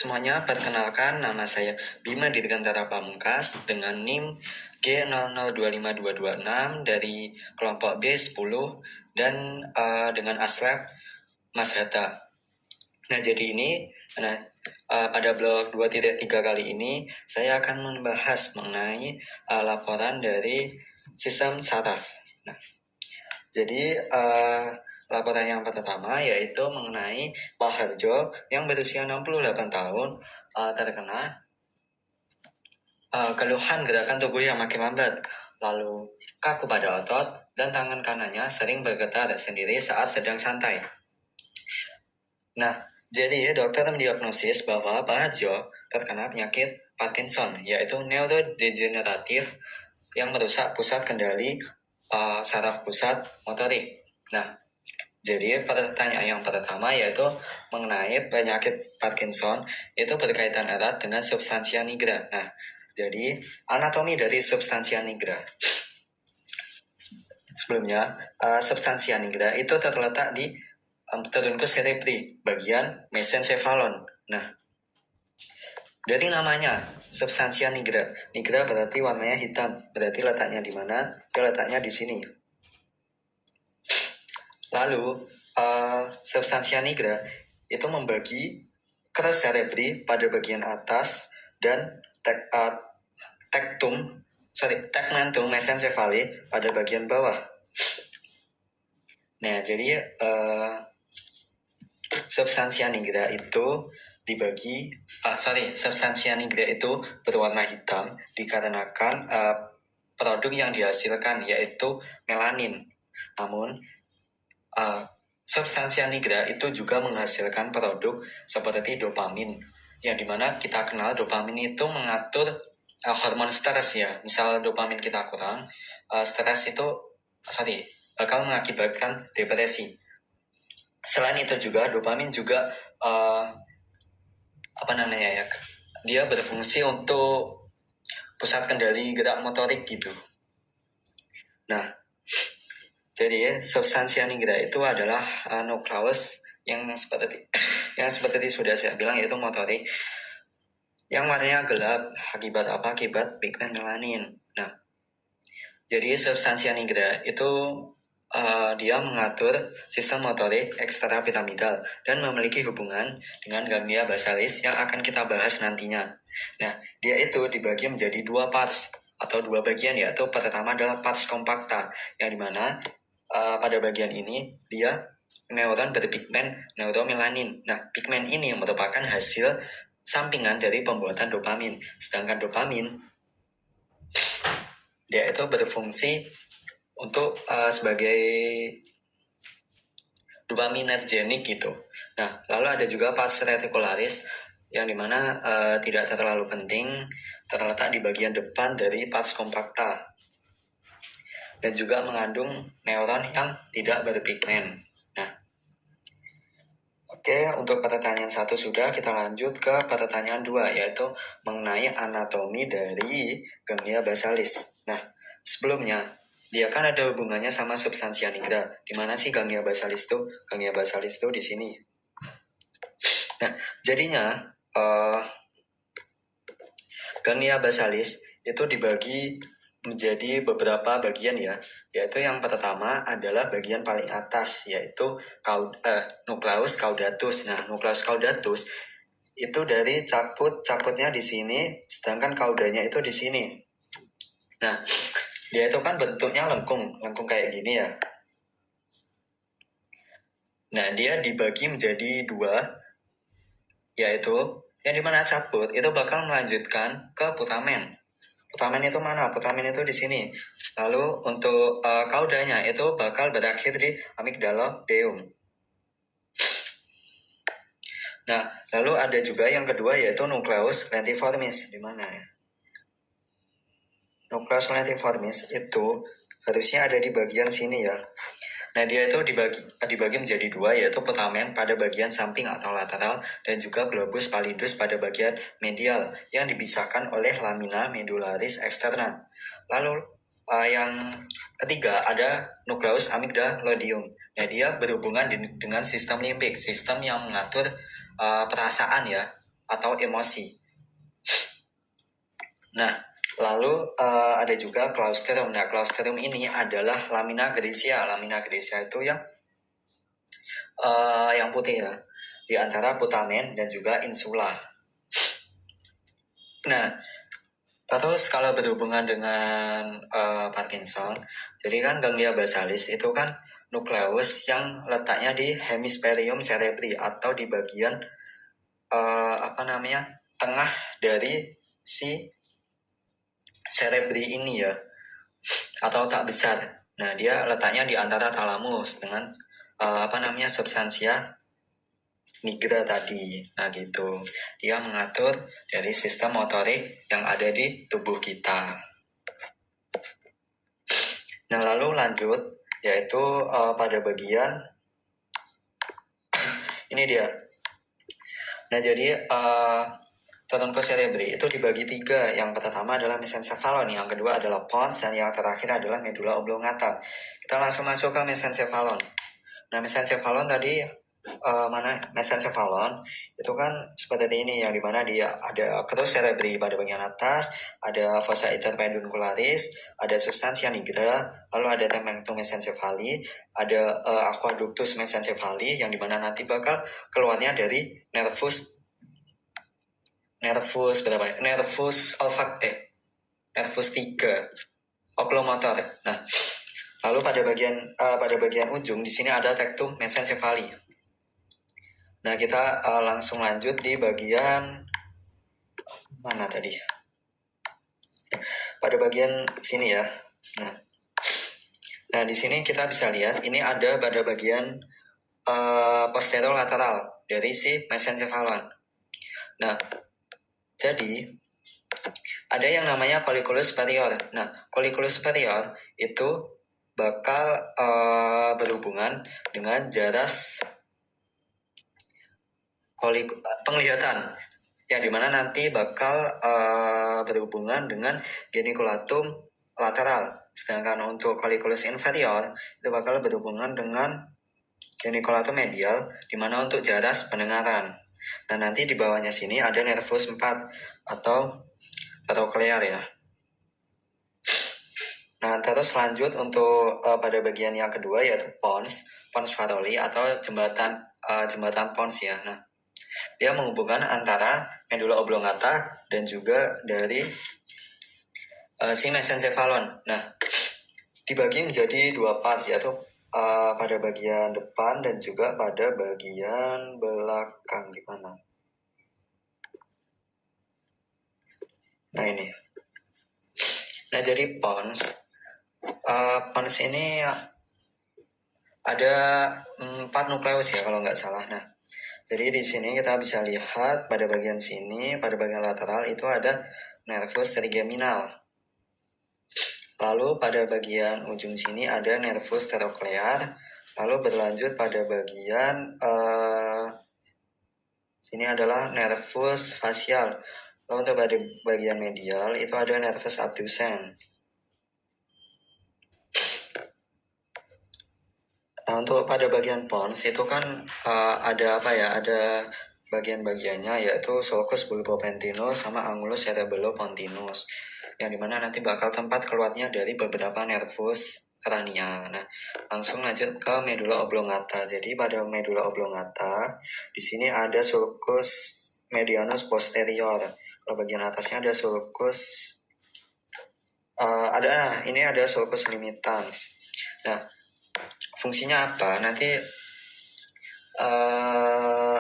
Semuanya, perkenalkan nama saya Bima Dirgantara Pamungkas dengan NIM G00252226 dari kelompok B10 dan dengan aslab Mas Hatta. Nah, jadi pada blog 2.3 kali ini saya akan membahas mengenai laporan dari sistem saraf. Nah, jadi laporan yang pertama yaitu mengenai Pak Harjo yang berusia 68 tahun terkena keluhan gerakan tubuh yang makin lambat, lalu kaku pada otot, dan tangan kanannya sering bergetar sendiri saat sedang santai. Nah, jadi dokter mendiagnosis bahwa Pak Harjo terkena penyakit Parkinson, yaitu neurodegeneratif yang merusak pusat kendali saraf pusat motorik. Nah, jadi pertanyaan yang pertama yaitu mengenai penyakit Parkinson itu berkaitan erat dengan substansia nigra. Nah, jadi anatomi dari substansia nigra. Sebelumnya, substansia nigra itu terletak di trunkus cerebri, bagian mesencephalon. Nah, dari namanya, substansia nigra. Nigra berarti warnanya hitam. Berarti letaknya di mana? Dia letaknya di sini. Lalu, substansia nigra itu membagi crus cerebri pada bagian atas dan tegmentum mesencephali pada bagian bawah. Nah, jadi substansia nigra itu substansia nigra itu berwarna hitam dikarenakan produk yang dihasilkan yaitu melanin. Namun substansia nigra itu juga menghasilkan produk seperti dopamin, yang dimana kita kenal dopamin itu mengatur hormon stres ya. Misal dopamin kita kurang, stres itu bakal mengakibatkan depresi. Selain itu juga dopamin juga dia berfungsi untuk pusat kendali gerak motorik gitu. Nah, jadi substansia nigra itu adalah nukleus yang seperti sudah saya bilang yaitu motorik yang warnanya gelap. Akibat apa? Akibat pigmen melanin. Nah, jadi substansia nigra itu dia mengatur sistem motorik ekstrapiramidal dan memiliki hubungan dengan ganglia basalis yang akan kita bahas nantinya. Nah, dia itu dibagi menjadi dua parts atau dua bagian, yaitu pertama adalah pars compacta, yang dimana pada bagian ini dia neuron berpigmen neuromelanin. Nah, pigmen ini merupakan hasil sampingan dari pembuatan dopamin. Sedangkan dopamin dia itu berfungsi untuk sebagai dopaminergic gitu. Nah, lalu ada juga pars reticularis yang dimana tidak terlalu penting, terletak di bagian depan dari pars compacta dan juga mengandung neuron yang tidak berpigmen. Nah, oke, untuk pertanyaan 1 sudah, kita lanjut ke pertanyaan 2, yaitu mengenai anatomi dari ganglia basalis. Nah, sebelumnya, dia kan ada hubungannya sama substansia nigra. Di mana sih ganglia basalis itu? Ganglia basalis itu di sini. Nah, jadinya ganglia basalis itu dibagi menjadi beberapa bagian ya, yaitu yang pertama adalah bagian paling atas, yaitu nucleus caudatus. Nah, nucleus caudatus itu dari caputnya di sini, sedangkan caudanya itu di sini. Nah, dia itu kan bentuknya lengkung kayak gini ya. Nah, dia dibagi menjadi dua, yaitu yang dimana caput itu bakal melanjutkan ke putamen. Putamen itu mana? Putamen itu di sini. Lalu untuk caudanya itu bakal berakhir di amygdaloideum. Nah, lalu ada juga yang kedua yaitu nucleus lentiformis. Di mana ya? Nucleus lentiformis itu harusnya ada di bagian sini ya. Nah, dia itu dibagi menjadi dua, yaitu putamen pada bagian samping atau lateral dan juga globus pallidus pada bagian medial yang dipisahkan oleh lamina medullaris externa. Lalu yang ketiga ada nucleus amygdaloideum. Nah, dia berhubungan dengan sistem limbik, sistem yang mengatur perasaan ya, atau emosi. Nah, lalu ada juga claustroom. Nah, claustroom ini adalah lamina gracia. Lamina gracia itu yang putih ya, di antara putamen dan juga insula. Nah, terus kalau berhubungan dengan Parkinson, jadi kan ganglia basalis itu kan nukleus yang letaknya di hemisferium cerebri atau di bagian tengah dari si cerebri ini ya, atau otak besar. Nah, dia letaknya di antara thalamus dengan substansia nigra tadi. Nah gitu, dia mengatur dari sistem motorik yang ada di tubuh kita. Nah lalu lanjut, yaitu pada bagian ini dia. Nah jadi tonus cerebri itu dibagi 3. Yang pertama adalah mesencephalon, yang kedua adalah pons, dan yang terakhir adalah medulla oblongata. Kita langsung masuk ke mesencephalon. Nah mesencephalon tadi mesencephalon itu kan seperti ini, yang dimana dia ada crus cerebri pada bagian atas, ada fossa interpeduncularis, ada substansia nigra, lalu ada tegmentum mesencephali, ada aqueductus mesencephali, yang dimana nanti bakal keluarnya dari nervus nervus 3 oculomotor. Nah, lalu pada bagian ujung di sini ada tectum mesencephali. Nah, kita langsung lanjut di bagian mana tadi? Pada bagian sini ya. Nah di sini kita bisa lihat ini ada pada bagian posterolateral dari si mesencephalon. Nah, jadi ada yang namanya colliculus superior. Nah, colliculus superior itu bakal berhubungan dengan jaras penglihatan, yang dimana nanti bakal berhubungan dengan geniculatum lateral. Sedangkan untuk colliculus inferior itu bakal berhubungan dengan geniculatum medial, dimana untuk jaras pendengaran. Nah nanti di bawahnya sini ada nervus 4 atau troclear ya. Nah terus lanjut untuk pada bagian yang kedua yaitu pons Farolli atau jembatan pons ya. Nah dia menghubungkan antara medulla oblongata dan juga dari si mesencephalon. Nah, dibagi menjadi 2 parts, yaitu pada bagian depan dan juga pada bagian belakang. Di mana? Nah ini. Nah jadi pons ini ada 4 nukleus ya kalau nggak salah. Nah, jadi di sini kita bisa lihat pada bagian sini, pada bagian lateral itu ada nervus trigeminal. Lalu pada bagian ujung sini ada nervus troclear. Lalu berlanjut pada bagian sini adalah nervus facial. Lalu untuk pada bagian medial itu ada nervus abducens. Nah, untuk pada bagian pons itu kan ada bagian-bagiannya, yaitu sulcus bulbopentinus sama angulus cerebellopontinus, yang dimana nanti bakal tempat keluarnya dari beberapa nervus krania. Nah, langsung lanjut ke medulla oblongata. Jadi pada medulla oblongata di sini ada sulcus medianus posterior. Kalau bagian atasnya ada sulcus ada sulcus limitans. Nah, fungsinya apa? Nanti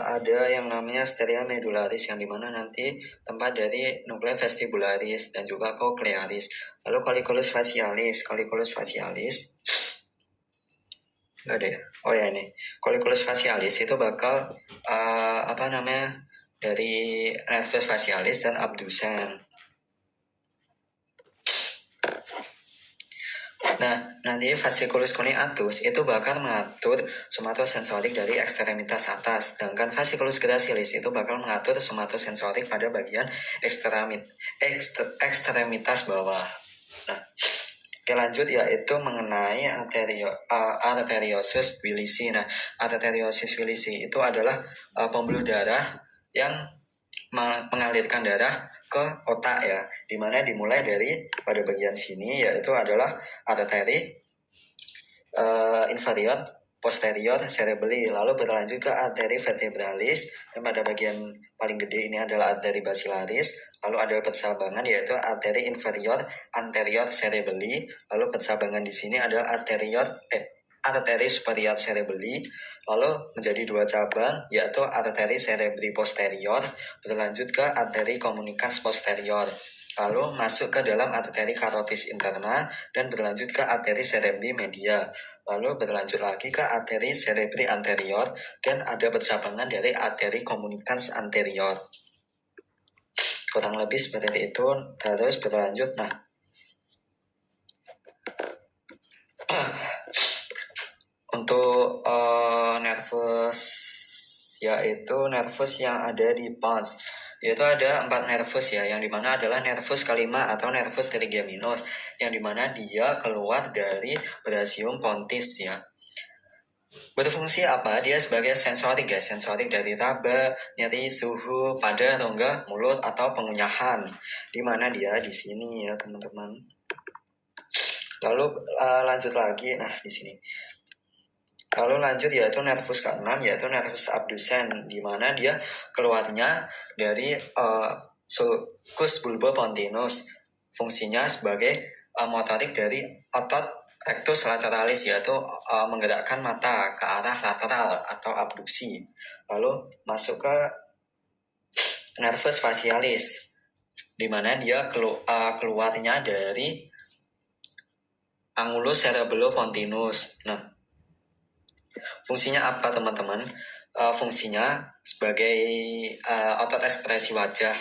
ada yang namanya steria medullaris, yang dimana nanti tempat dari nuclei vestibularis dan juga cochlearis. Lalu colliculus facialis nggak ada ya? Oh ya, ini colliculus facialis itu bakal dari nervus facialis dan abducens. Nah, nanti fasciculus cuneatus itu bakal mengatur somatosensorik dari ekstremitas atas, sedangkan fasciculus gracilis itu bakal mengatur somatosensorik pada bagian ekstremitas bawah. Nah, oke, lanjut yaitu mengenai arteriosus Willisi. Nah, arteriosus Willisi itu adalah pembuluh darah yang mengalirkan darah ke otak ya, dimana dimulai dari pada bagian sini yaitu adalah arteri inferior posterior cerebelli, lalu berlanjut ke arteri vertebralis, dan pada bagian paling gede ini adalah arteri basilaris, lalu ada persabangan yaitu arteri inferior anterior cerebelli, lalu persabangan di sini adalah arteri superior cerebelli, lalu menjadi dua cabang yaitu arteri cerebri posterior berlanjut ke arteri communicans posterior, lalu masuk ke dalam arteri carotis interna dan berlanjut ke arteri cerebri media, lalu berlanjut lagi ke arteri cerebri anterior dan ada percabangan dari arteri communicans anterior. Kurang lebih seperti itu. Terus berlanjut, nah untuk nervus yaitu nervus yang ada di pons, yaitu ada 4 nervus ya, yang dimana adalah nervus kelima atau nervus trigeminus, yang dimana dia keluar dari brasium pontis ya. Berfungsi apa? Dia sebagai sensorik ya, sensorik dari raba, nyeri, suhu, pada rongga mulut atau pengunyahan. Dimana dia di sini ya teman-teman. Lalu lanjut lagi, nah di sini. Lalu lanjut yaitu nervus ke-6 yaitu nervus abducens, di mana dia keluarnya dari sulcus bulbopontinus. Fungsinya sebagai motorik dari otot rectus lateralis, yaitu menggerakkan mata ke arah lateral atau abduksi. Lalu masuk ke nervus facialis, di mana dia keluarnya dari angulus cerebellopontinus. Nah, fungsinya apa teman-teman? Fungsinya sebagai otot ekspresi wajah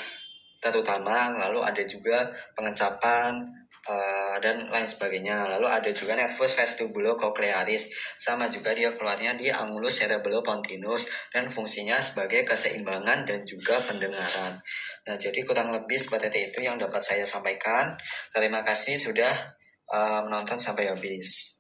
terutama, lalu ada juga pengecapan dan lain sebagainya. Lalu ada juga nervus vestibulocochlearis, sama juga dia keluarnya di angulus cerebellopontinus dan fungsinya sebagai keseimbangan dan juga pendengaran. Nah, jadi kurang lebih seperti itu yang dapat saya sampaikan. Terima kasih sudah menonton sampai habis.